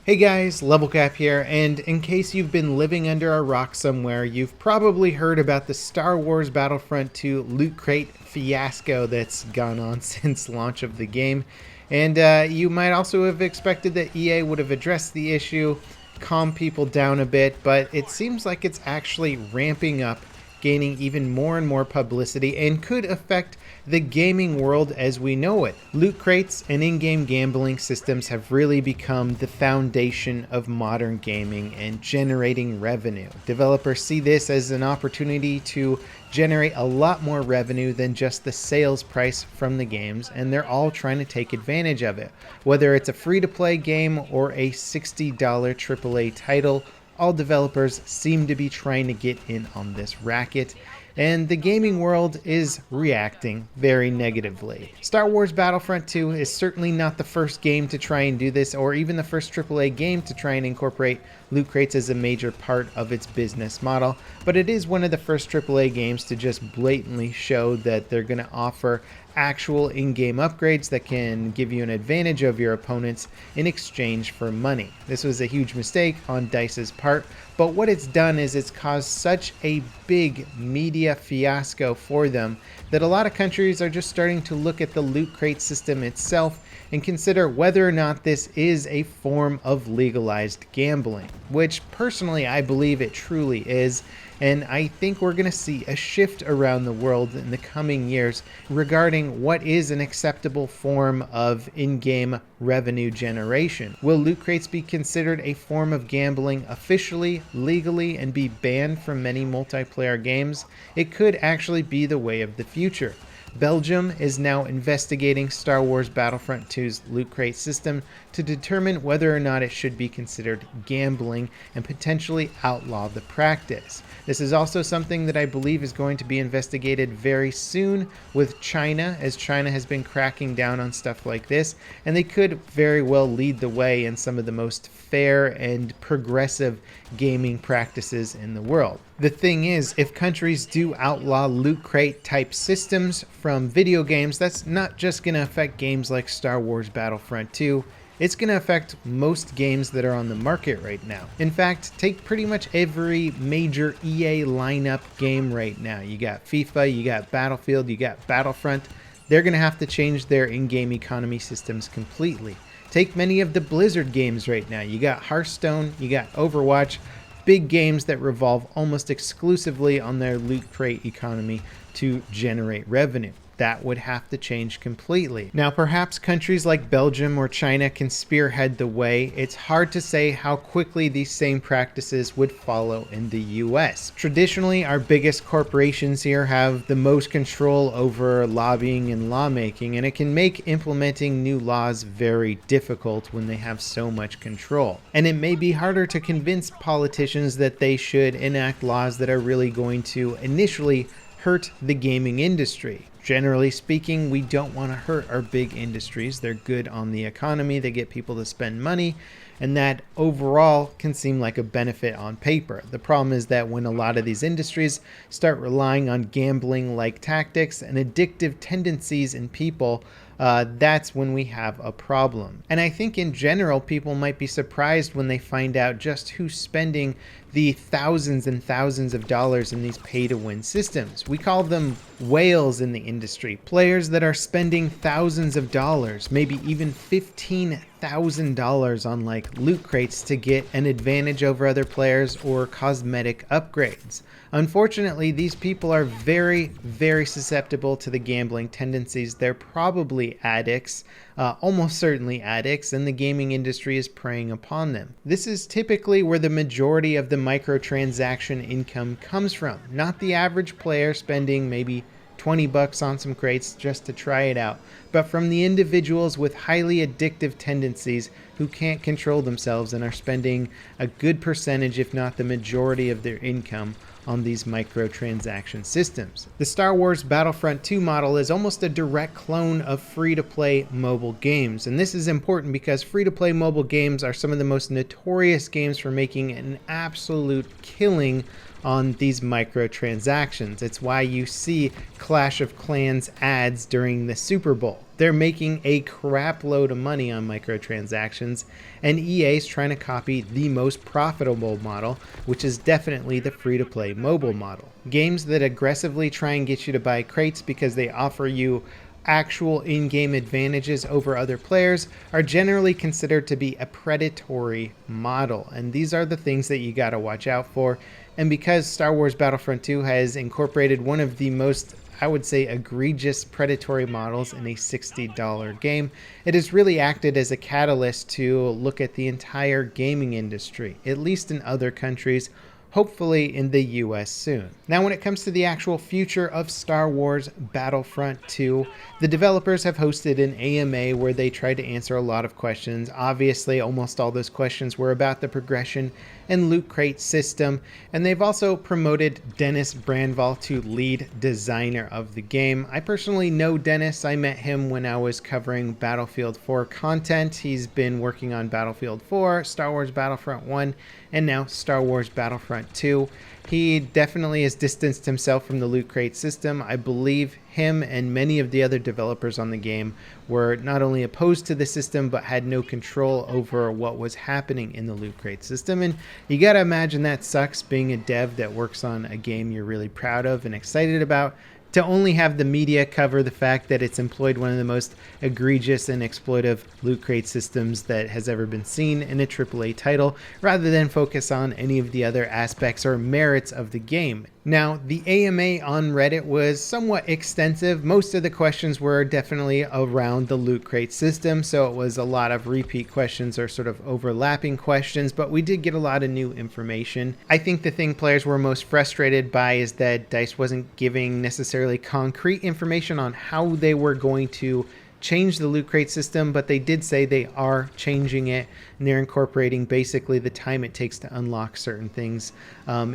Hey guys, Level Cap here, and in case you've been living under a rock somewhere, you've probably heard about the Star Wars Battlefront 2 Loot Crate fiasco that's gone on since launch of the game. And you might also have expected that EA would have addressed the issue, calmed people down a bit, but it seems like it's actually ramping up, gaining even more and more publicity, and could affect the gaming world as we know it. Loot crates and in-game gambling systems have really become the foundation of modern gaming and generating revenue. Developers see this as an opportunity to generate a lot more revenue than just the sales price from the games, and they're all trying to take advantage of it. Whether it's a free-to-play game or a $60 AAA title, all developers seem to be trying to get in on this racket, and the gaming world is reacting very negatively. Star Wars Battlefront 2 is certainly not the first game to try and do this, or even the first AAA game to try and incorporate loot crates as a major part of its business model, but it is one of the first AAA games to just blatantly show that they're going to offer actual in-game upgrades that can give you an advantage over your opponents in exchange for money. This was a huge mistake on DICE's part, but what it's done is it's caused such a big media fiasco for them that a lot of countries are just starting to look at the loot crate system itself and consider whether or not this is a form of legalized gambling, which personally I believe it truly is. And I think we're going to see a shift around the world in the coming years regarding what is an acceptable form of in-game revenue generation. Will loot crates be considered a form of gambling officially, legally, and be banned from many multiplayer games? It could actually be the way of the future. Belgium is now investigating Star Wars Battlefront 2's loot crate system to determine whether or not it should be considered gambling and potentially outlaw the practice. This is also something that I believe is going to be investigated very soon with China, as China has been cracking down on stuff like this, and they could very well lead the way in some of the most fair and progressive gaming practices in the world. The thing is, if countries do outlaw loot crate type systems from video games, that's not just going to affect games like Star Wars Battlefront 2. It's going to affect most games that are on the market right now. In fact, take pretty much every major EA lineup game right now. You got FIFA, you got Battlefield, you got Battlefront. They're going to have to change their in-game economy systems completely. Take many of the Blizzard games right now. You got Hearthstone, you got Overwatch, big games that revolve almost exclusively on their loot crate economy to generate revenue. That would have to change completely. Now, perhaps countries like Belgium or China can spearhead the way. It's hard to say how quickly these same practices would follow in the US. Traditionally, our biggest corporations here have the most control over lobbying and lawmaking, and it can make implementing new laws very difficult when they have so much control. And it may be harder to convince politicians that they should enact laws that are really going to initially hurt the gaming industry. Generally speaking, we don't want to hurt our big industries. They're good on the economy, they get people to spend money, and that overall can seem like a benefit on paper. The problem is that when a lot of these industries start relying on gambling-like tactics and addictive tendencies in people, that's when we have a problem. And I think in general, people might be surprised when they find out just who's spending the thousands and thousands of dollars in these pay-to-win systems. We call them whales in the industry, players that are spending thousands of dollars, maybe even $15,000 on like loot crates to get an advantage over other players or cosmetic upgrades. Unfortunately, these people are very, very susceptible to the gambling tendencies. They're probably addicts, almost certainly addicts, and the gaming industry is preying upon them. This is typically where the majority of the microtransaction income comes from, not the average player spending maybe $20 on some crates just to try it out, but from the individuals with highly addictive tendencies who can't control themselves and are spending a good percentage, if not the majority of their income on these microtransaction systems. The Star Wars Battlefront 2 model is almost a direct clone of free-to-play mobile games, and this is important because free-to-play mobile games are some of the most notorious games for making an absolute killing on these microtransactions. It's why you see Clash of Clans ads during the Super Bowl. They're making a crap load of money on microtransactions, and EA's trying to copy the most profitable model, which is definitely the free-to-play mobile model. Games that aggressively try and get you to buy crates because they offer you actual in-game advantages over other players are generally considered to be a predatory model, and these are the things that you got to watch out for. And because Star Wars Battlefront 2 has incorporated one of the most, I would say, egregious predatory models in a $60 game, it has really acted as a catalyst to look at the entire gaming industry, at least in other countries, hopefully in the US soon. Now, when it comes to the actual future of Star Wars Battlefront 2, the developers have hosted an AMA where they tried to answer a lot of questions. Obviously, almost all those questions were about the progression and loot crate system, and they've also promoted Dennis Brandval to lead designer of the game. I personally know Dennis. I met him when I was covering Battlefield 4 content. He's been working on Battlefield 4, Star Wars Battlefront 1, and now Star Wars Battlefront 2. He definitely has distanced himself from the loot crate system. I believe him and many of the other developers on the game were not only opposed to the system, but had no control over what was happening in the loot crate system. And you gotta imagine that sucks, being a dev that works on a game you're really proud of and excited about, to only have the media cover the fact that it's employed one of the most egregious and exploitive loot crate systems that has ever been seen in a AAA title, rather than focus on any of the other aspects or merits of the game. Now, the AMA on Reddit was somewhat extensive. Most of the questions were definitely around the loot crate system, so it was a lot of repeat questions or sort of overlapping questions, but we did get a lot of new information. I think the thing players were most frustrated by is that DICE wasn't giving necessarily concrete information on how they were going to change the loot crate system, but they did say they are changing it, and they're incorporating basically the time it takes to unlock certain things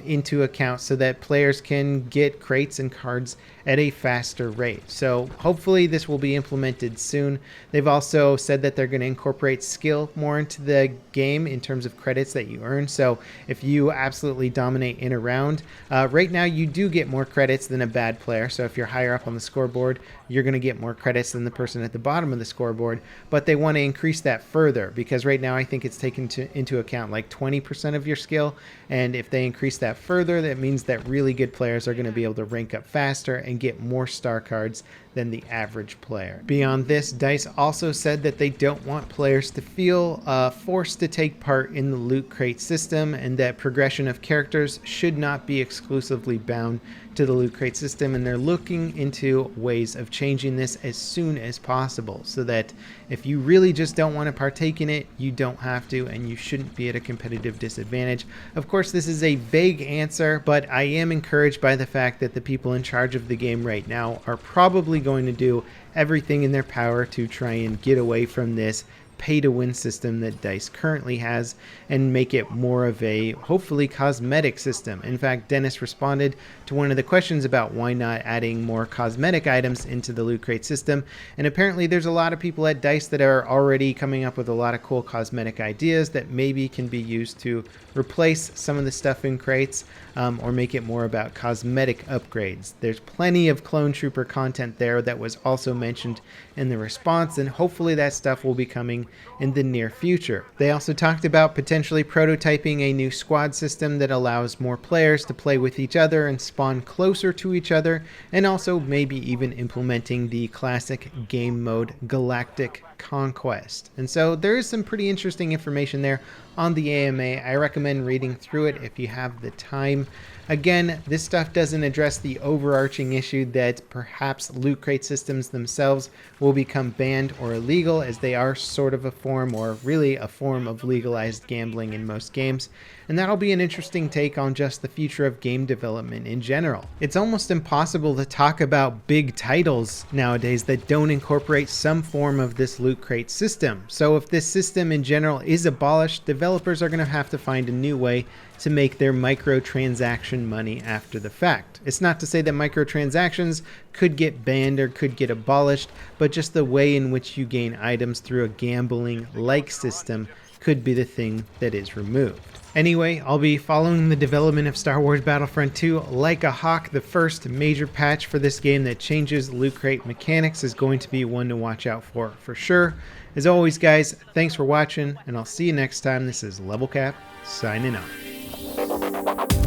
into account so that players can get crates and cards at a faster rate. So hopefully this will be implemented soon. They've also said that they're going to incorporate skill more into the game in terms of credits that you earn. So if you absolutely dominate in a round, right now you do get more credits than a bad player. So if you're higher up on the scoreboard, you're going to get more credits than the person at the bottom of the scoreboard, but they want to increase that further, because right now I think it's taken into account like 20% of your skill, and if they increase that further, that means that really good players are going to be able to rank up faster and get more star cards than the average player. Beyond this, DICE also said that they don't want players to feel forced to take part in the loot crate system, and that progression of characters should not be exclusively bound to the loot crate system, and they're looking into ways of changing this as soon as possible, so that if you really just don't want to partake in it, you don't have to, and you shouldn't be at a competitive disadvantage. Of course, this is a vague answer, but I am encouraged by the fact that the people in charge of the game right now are probably going to do everything in their power to try and get away from this pay-to-win system that DICE currently has and make it more of a, hopefully, cosmetic system. In fact, Dennis responded to one of the questions about why not adding more cosmetic items into the loot crate system, and apparently there's a lot of people at DICE that are already coming up with a lot of cool cosmetic ideas that maybe can be used to replace some of the stuff in crates, or make it more about cosmetic upgrades. There's plenty of Clone Trooper content there that was also mentioned in the response, and hopefully that stuff will be coming in the near future. They also talked about potentially prototyping a new squad system that allows more players to play with each other and spawn closer to each other, and also maybe even implementing the classic game mode Galactic Conquest. And so there is some pretty interesting information there on the AMA. I recommend reading through it if you have the time. Again, this stuff doesn't address the overarching issue that perhaps loot crate systems themselves will become banned or illegal, as they are sort of a form, or really a form, of legalized gambling in most games. And that'll be an interesting take on just the future of game development in general. It's almost impossible to talk about big titles nowadays that don't incorporate some form of this loot crate system. So if this system in general is abolished, developers are going to have to find a new way to make their microtransaction money after the fact. It's not to say that microtransactions could get banned or could get abolished, but just the way in which you gain items through a gambling-like system could be the thing that is removed. Anyway, I'll be following the development of Star Wars Battlefront 2 like a hawk. The first major patch for this game that changes loot crate mechanics is going to be one to watch out for sure. As always, guys, thanks for watching, and I'll see you next time. This is Level Cap, signing off.